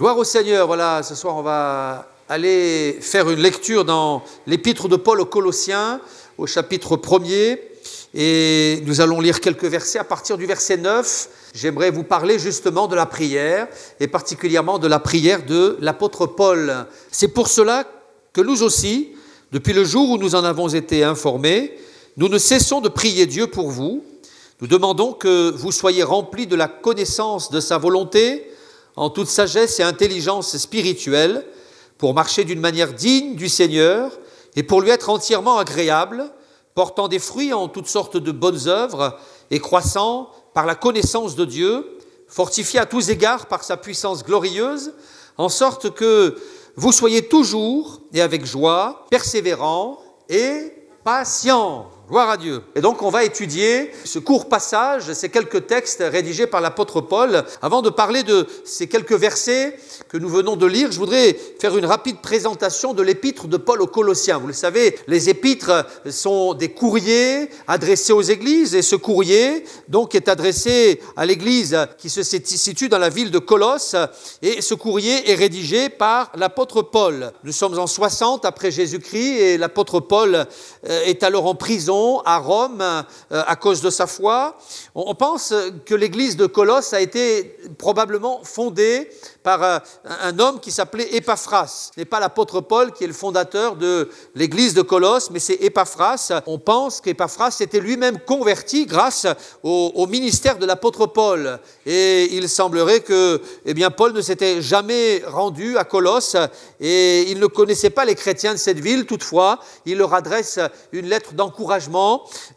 Gloire au Seigneur. Voilà, ce soir on va aller faire une lecture dans l'épître de Paul aux Colossiens, au chapitre 1er. Et nous allons lire quelques versets. À partir du verset 9, j'aimerais vous parler justement de la prière, et particulièrement de la prière de l'apôtre Paul. C'est pour cela que nous aussi, depuis le jour où nous en avons été informés, nous ne cessons de prier Dieu pour vous. Nous demandons que vous soyez remplis de la connaissance de sa volonté, en toute sagesse et intelligence spirituelle, pour marcher d'une manière digne du Seigneur et pour lui être entièrement agréable, portant des fruits en toutes sortes de bonnes œuvres et croissant par la connaissance de Dieu, fortifié à tous égards par sa puissance glorieuse, en sorte que vous soyez toujours et avec joie, persévérants et patients. Gloire à Dieu. Et donc on va étudier ce court passage, ces quelques textes rédigés par l'apôtre Paul. Avant de parler de ces quelques versets que nous venons de lire, je voudrais faire une rapide présentation de l'épître de Paul aux Colossiens. Vous le savez, les épîtres sont des courriers adressés aux églises, et ce courrier donc est adressé à l'église qui se situe dans la ville de Colosse, et ce courrier est rédigé par l'apôtre Paul. Nous sommes en 60 après Jésus-Christ, et l'apôtre Paul est alors en prison à Rome à cause de sa foi. On pense que l'église de Colosse a été probablement fondée par un homme qui s'appelait Épaphras. Ce n'est pas l'apôtre Paul qui est le fondateur de l'église de Colosse, mais c'est Épaphras. On pense qu'Épaphras s'était lui-même converti grâce au ministère de l'apôtre Paul. Et il semblerait que Paul ne s'était jamais rendu à Colosse et il ne connaissait pas les chrétiens de cette ville. Toutefois, il leur adresse une lettre d'encouragement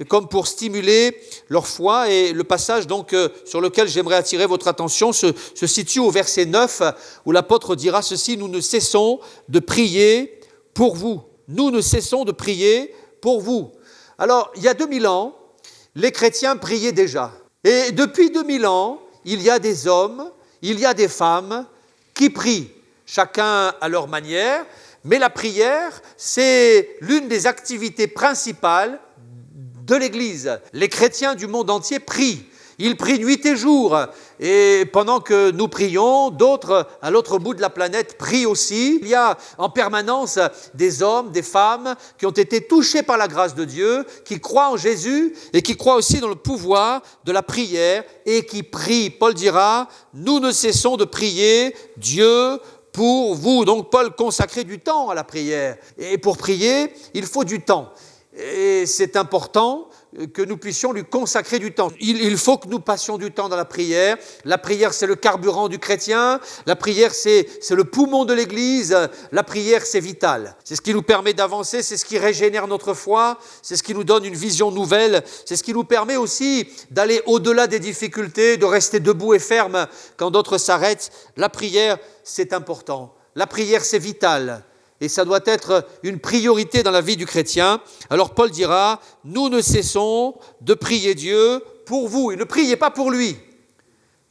comme pour stimuler leur foi. Et le passage donc sur lequel j'aimerais attirer votre attention se situe au verset 9 où l'apôtre dira ceci: nous ne cessons de prier pour vous. Nous ne cessons de prier pour vous. Alors, il y a 2000 ans, les chrétiens priaient déjà. Et depuis 2000 ans, il y a des hommes, il y a des femmes qui prient, chacun à leur manière. Mais la prière, c'est l'une des activités principales de l'Église. Les chrétiens du monde entier prient. Ils prient nuit et jour. Et pendant que nous prions, d'autres à l'autre bout de la planète prient aussi. Il y a en permanence des hommes, des femmes qui ont été touchés par la grâce de Dieu, qui croient en Jésus et qui croient aussi dans le pouvoir de la prière et qui prient. Paul dira, nous ne cessons de prier Dieu pour vous. Donc Paul consacrait du temps à la prière. Et pour prier, il faut du temps. Et c'est important que nous puissions lui consacrer du temps. Il faut que nous passions du temps dans la prière. La prière, c'est le carburant du chrétien. La prière, c'est le poumon de l'Église. La prière, c'est vital. C'est ce qui nous permet d'avancer, c'est ce qui régénère notre foi, c'est ce qui nous donne une vision nouvelle, c'est ce qui nous permet aussi d'aller au-delà des difficultés, de rester debout et ferme quand d'autres s'arrêtent. La prière, c'est important. La prière, c'est vital. Et ça doit être une priorité dans la vie du chrétien. Alors Paul dira, nous ne cessons de prier Dieu pour vous. Il ne priait pas pour lui,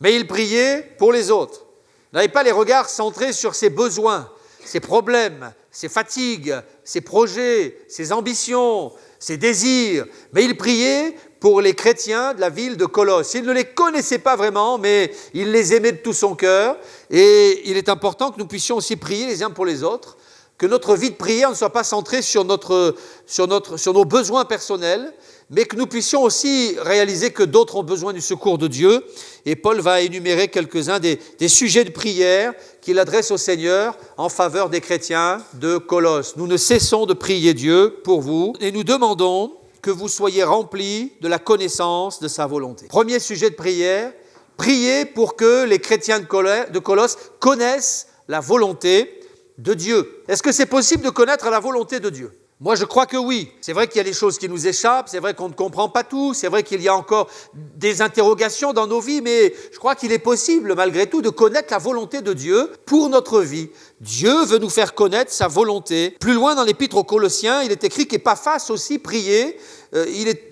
mais il priait pour les autres. Il n'avait pas les regards centrés sur ses besoins, ses problèmes, ses fatigues, ses projets, ses ambitions, ses désirs. Mais il priait pour les chrétiens de la ville de Colosse. Il ne les connaissait pas vraiment, mais il les aimait de tout son cœur. Et il est important que nous puissions aussi prier les uns pour les autres. Que notre vie de prière ne soit pas centrée sur nos besoins personnels, mais que nous puissions aussi réaliser que d'autres ont besoin du secours de Dieu. Et Paul va énumérer quelques-uns des sujets de prière qu'il adresse au Seigneur en faveur des chrétiens de Colosse. Nous ne cessons de prier Dieu pour vous et nous demandons que vous soyez remplis de la connaissance de sa volonté. Premier sujet de prière, priez pour que les chrétiens de Colosse connaissent la volonté de Dieu. Est-ce que c'est possible de connaître la volonté de Dieu ? Moi, je crois que oui. C'est vrai qu'il y a des choses qui nous échappent, c'est vrai qu'on ne comprend pas tout, c'est vrai qu'il y a encore des interrogations dans nos vies, mais je crois qu'il est possible, malgré tout, de connaître la volonté de Dieu pour notre vie. Dieu veut nous faire connaître sa volonté. Plus loin dans l'épître aux Colossiens, il est écrit qu'Épaphras aussi priait.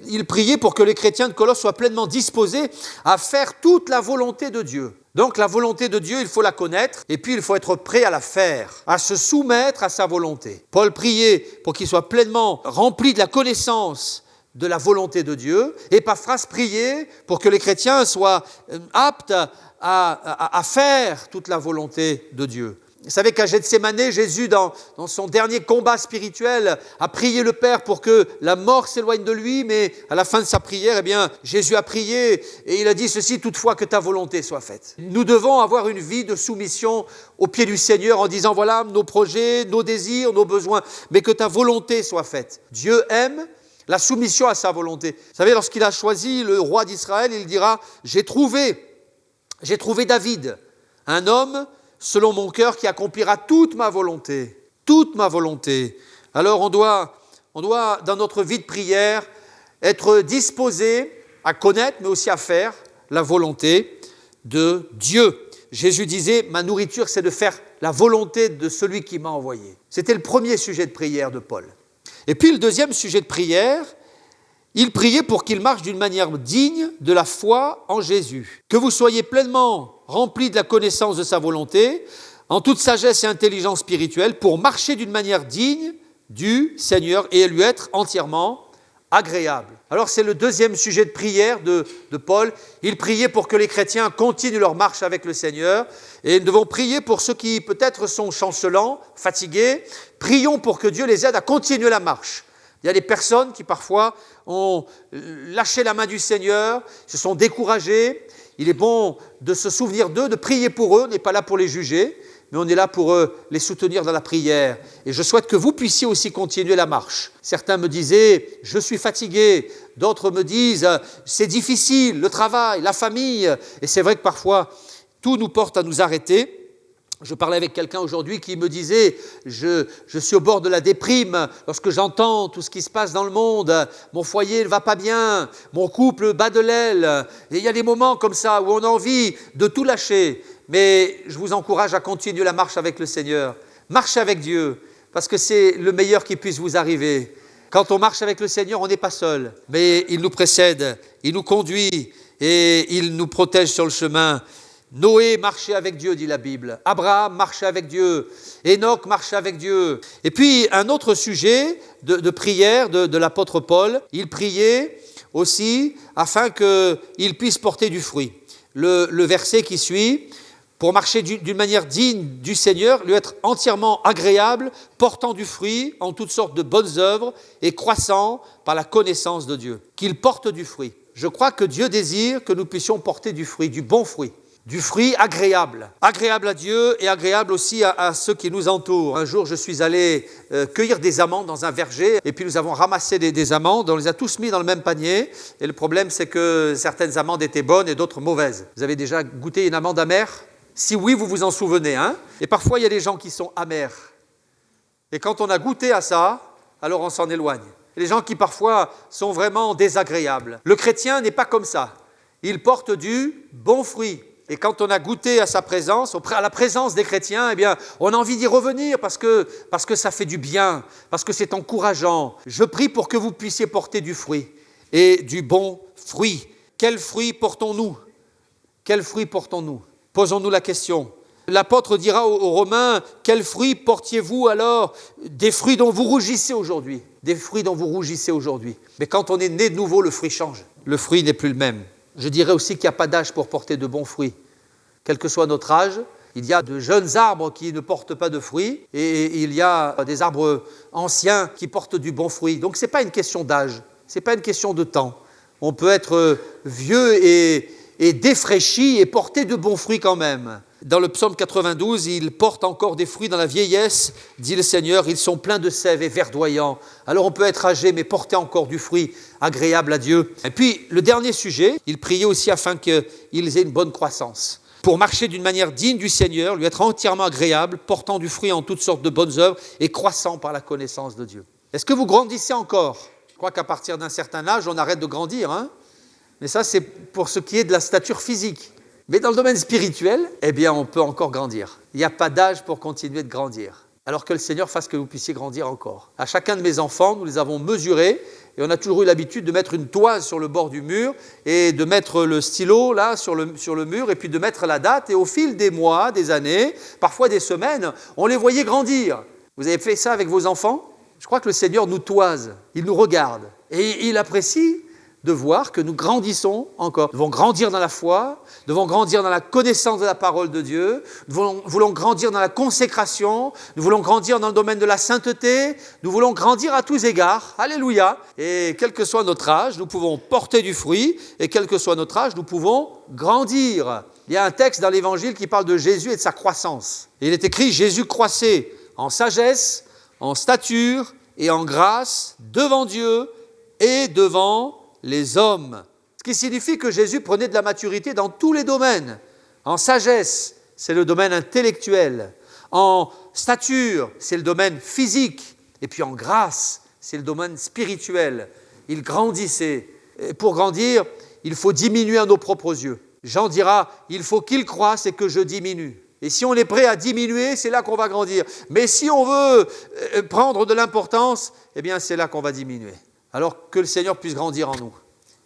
Il priait pour que les chrétiens de Colosse soient pleinement disposés à faire toute la volonté de Dieu. Donc la volonté de Dieu, il faut la connaître et puis il faut être prêt à la faire, à se soumettre à sa volonté. Paul priait pour qu'il soit pleinement rempli de la connaissance de la volonté de Dieu. Épaphras priait pour que les chrétiens soient aptes à faire toute la volonté de Dieu. Vous savez qu'à Gethsémanée, Jésus, dans son dernier combat spirituel, a prié le Père pour que la mort s'éloigne de lui, mais à la fin de sa prière, Jésus a prié et il a dit ceci: toutefois que ta volonté soit faite. Nous devons avoir une vie de soumission aux pieds du Seigneur en disant voilà nos projets, nos désirs, nos besoins, mais que ta volonté soit faite. Dieu aime la soumission à sa volonté. Vous savez, lorsqu'il a choisi le roi d'Israël, il dira j'ai trouvé David, un homme selon mon cœur qui accomplira toute ma volonté. Toute ma volonté. Alors on doit, dans notre vie de prière, être disposé à connaître, mais aussi à faire la volonté de Dieu. Jésus disait, ma nourriture, c'est de faire la volonté de celui qui m'a envoyé. C'était le premier sujet de prière de Paul. Et puis le deuxième sujet de prière, il priait pour qu'il marche d'une manière digne de la foi en Jésus. Que vous soyez pleinement remplis de la connaissance de sa volonté, en toute sagesse et intelligence spirituelle, pour marcher d'une manière digne du Seigneur et lui être entièrement agréable. Alors c'est le deuxième sujet de prière de Paul. Il priait pour que les chrétiens continuent leur marche avec le Seigneur. Et nous devons prier pour ceux qui peut-être sont chancelants, fatigués. Prions pour que Dieu les aide à continuer la marche. Il y a des personnes qui parfois ont lâché la main du Seigneur, se sont découragées. Il est bon de se souvenir d'eux, de prier pour eux. On n'est pas là pour les juger, mais on est là pour les soutenir dans la prière. Et je souhaite que vous puissiez aussi continuer la marche. Certains me disaient, je suis fatigué. D'autres me disent, c'est difficile, le travail, la famille. Et c'est vrai que parfois, tout nous porte à nous arrêter. Je parlais avec quelqu'un aujourd'hui qui me disait « Je suis au bord de la déprime lorsque j'entends tout ce qui se passe dans le monde. Mon foyer ne va pas bien, mon couple bat de l'aile. » Et il y a des moments comme ça où on a envie de tout lâcher. Mais je vous encourage à continuer la marche avec le Seigneur. Marchez avec Dieu, parce que c'est le meilleur qui puisse vous arriver. Quand on marche avec le Seigneur, on n'est pas seul. Mais il nous précède, il nous conduit et il nous protège sur le chemin. Noé marchait avec Dieu, dit la Bible. Abraham marchait avec Dieu. Enoch marchait avec Dieu. Et puis, un autre sujet de prière de l'apôtre Paul, il priait aussi afin qu'il puisse porter du fruit. Le verset qui suit, pour marcher d'une manière digne du Seigneur, lui être entièrement agréable, portant du fruit en toutes sortes de bonnes œuvres et croissant par la connaissance de Dieu. Qu'il porte du fruit. Je crois que Dieu désire que nous puissions porter du fruit, du bon fruit. Du fruit agréable à Dieu et agréable aussi à ceux qui nous entourent. Un jour, je suis allé cueillir des amandes dans un verger et puis nous avons ramassé des amandes, on les a tous mis dans le même panier et le problème c'est que certaines amandes étaient bonnes et d'autres mauvaises. Vous avez déjà goûté une amande amère ? Si oui, vous vous en souvenez, hein ? Et parfois, il y a des gens qui sont amers. Et quand on a goûté à ça, alors on s'en éloigne. Et les gens qui parfois sont vraiment désagréables. Le chrétien n'est pas comme ça. Il porte du bon fruit. Et quand on a goûté à sa présence, à la présence des chrétiens, on a envie d'y revenir parce que ça fait du bien, parce que c'est encourageant. Je prie pour que vous puissiez porter du fruit et du bon fruit. Quel fruit portons-nous ? Quel fruit portons-nous ? Posons-nous la question. L'apôtre dira aux Romains, quels fruits portiez-vous alors ? Des fruits dont vous rougissez aujourd'hui. Des fruits dont vous rougissez aujourd'hui. Mais quand on est né de nouveau, le fruit change. Le fruit n'est plus le même. Je dirais aussi qu'il n'y a pas d'âge pour porter de bons fruits. Quel que soit notre âge, il y a de jeunes arbres qui ne portent pas de fruits et il y a des arbres anciens qui portent du bon fruit. Donc ce n'est pas une question d'âge, ce n'est pas une question de temps. On peut être vieux et défraîchi et porter de bons fruits quand même. Dans le psaume 92, il porte encore des fruits dans la vieillesse, dit le Seigneur, ils sont pleins de sève et verdoyants. Alors on peut être âgé, mais porter encore du fruit agréable à Dieu. Et puis, le dernier sujet, il priait aussi afin qu'ils aient une bonne croissance. Pour marcher d'une manière digne du Seigneur, lui être entièrement agréable, portant du fruit en toutes sortes de bonnes œuvres et croissant par la connaissance de Dieu. Est-ce que vous grandissez encore ? Je crois qu'à partir d'un certain âge, on arrête de grandir, hein ? Mais ça, c'est pour ce qui est de la stature physique. Mais dans le domaine spirituel, on peut encore grandir. Il n'y a pas d'âge pour continuer de grandir. Alors que le Seigneur fasse que vous puissiez grandir encore. À chacun de mes enfants, nous les avons mesurés et on a toujours eu l'habitude de mettre une toise sur le bord du mur et de mettre le stylo là sur le mur et puis de mettre la date. Et au fil des mois, des années, parfois des semaines, on les voyait grandir. Vous avez fait ça avec vos enfants ? Je crois que le Seigneur nous toise, il nous regarde. Et il apprécie de voir que nous grandissons encore. Nous devons grandir dans la foi, nous devons grandir dans la connaissance de la parole de Dieu, nous voulons grandir dans la consécration, nous voulons grandir dans le domaine de la sainteté, nous voulons grandir à tous égards. Alléluia. Et quel que soit notre âge, nous pouvons porter du fruit, et quel que soit notre âge, nous pouvons grandir. Il y a un texte dans l'Évangile qui parle de Jésus et de sa croissance. Et il est écrit « Jésus croissait en sagesse, en stature et en grâce devant Dieu et devant les hommes ». Ce qui signifie que Jésus prenait de la maturité dans tous les domaines. En sagesse, c'est le domaine intellectuel. En stature, c'est le domaine physique. Et puis en grâce, c'est le domaine spirituel. Il grandissait. Et pour grandir, il faut diminuer à nos propres yeux. Jean dira, il faut qu'il croisse et que je diminue. Et si on est prêt à diminuer, c'est là qu'on va grandir. Mais si on veut prendre de l'importance, eh bien c'est là qu'on va diminuer. Alors que le Seigneur puisse grandir en nous.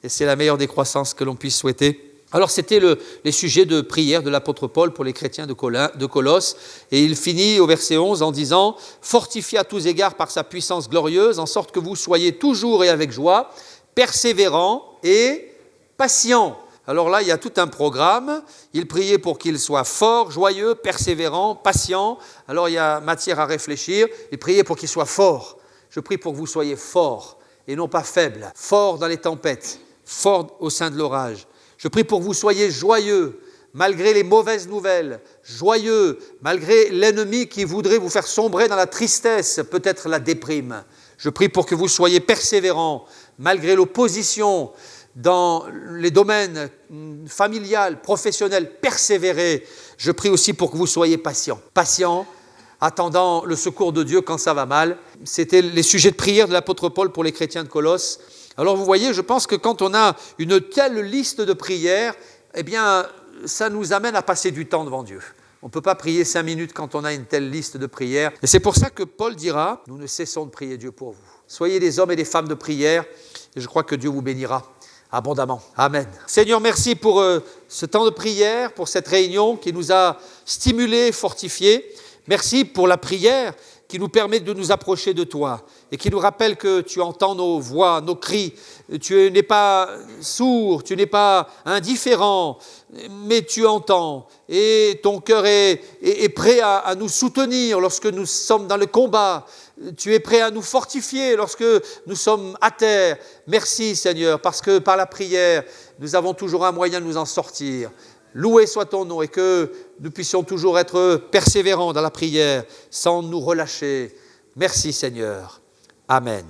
Et c'est la meilleure des croissances que l'on puisse souhaiter. Alors c'était les sujets de prière de l'apôtre Paul pour les chrétiens de Colosse. Et il finit au verset 11 en disant « Fortifiez à tous égards par sa puissance glorieuse, en sorte que vous soyez toujours et avec joie, persévérants et patients. » Alors là, il y a tout un programme. Il priait pour qu'il soit fort, joyeux, persévérant, patient. Alors il y a matière à réfléchir. Il priait pour qu'il soit fort. Je prie pour que vous soyez forts et non pas faibles. Forts dans les tempêtes, forts au sein de l'orage. Je prie pour que vous soyez joyeux malgré les mauvaises nouvelles. Joyeux malgré l'ennemi qui voudrait vous faire sombrer dans la tristesse, peut-être la déprime. Je prie pour que vous soyez persévérants malgré l'opposition, dans les domaines familial, professionnel, persévérez. Je prie aussi pour que vous soyez patients. Patients, attendant le secours de Dieu quand ça va mal. C'était les sujets de prière de l'apôtre Paul pour les chrétiens de Colosse. Alors vous voyez, je pense que quand on a une telle liste de prières, eh bien, ça nous amène à passer du temps devant Dieu. On ne peut pas prier 5 minutes quand on a une telle liste de prières. Et c'est pour ça que Paul dira, nous ne cessons de prier Dieu pour vous. Soyez des hommes et des femmes de prière, et je crois que Dieu vous bénira abondamment. Amen. Seigneur, merci pour ce temps de prière, pour cette réunion qui nous a stimulés, fortifiés. Merci pour la prière qui nous permet de nous approcher de toi et qui nous rappelle que tu entends nos voix, nos cris. Tu n'es pas sourd, tu n'es pas indifférent, mais tu entends. Et ton cœur est prêt à nous soutenir lorsque nous sommes dans le combat. Tu es prêt à nous fortifier lorsque nous sommes à terre. Merci Seigneur, parce que par la prière, nous avons toujours un moyen de nous en sortir. Loué soit ton nom et que nous puissions toujours être persévérants dans la prière sans nous relâcher. Merci Seigneur. Amen.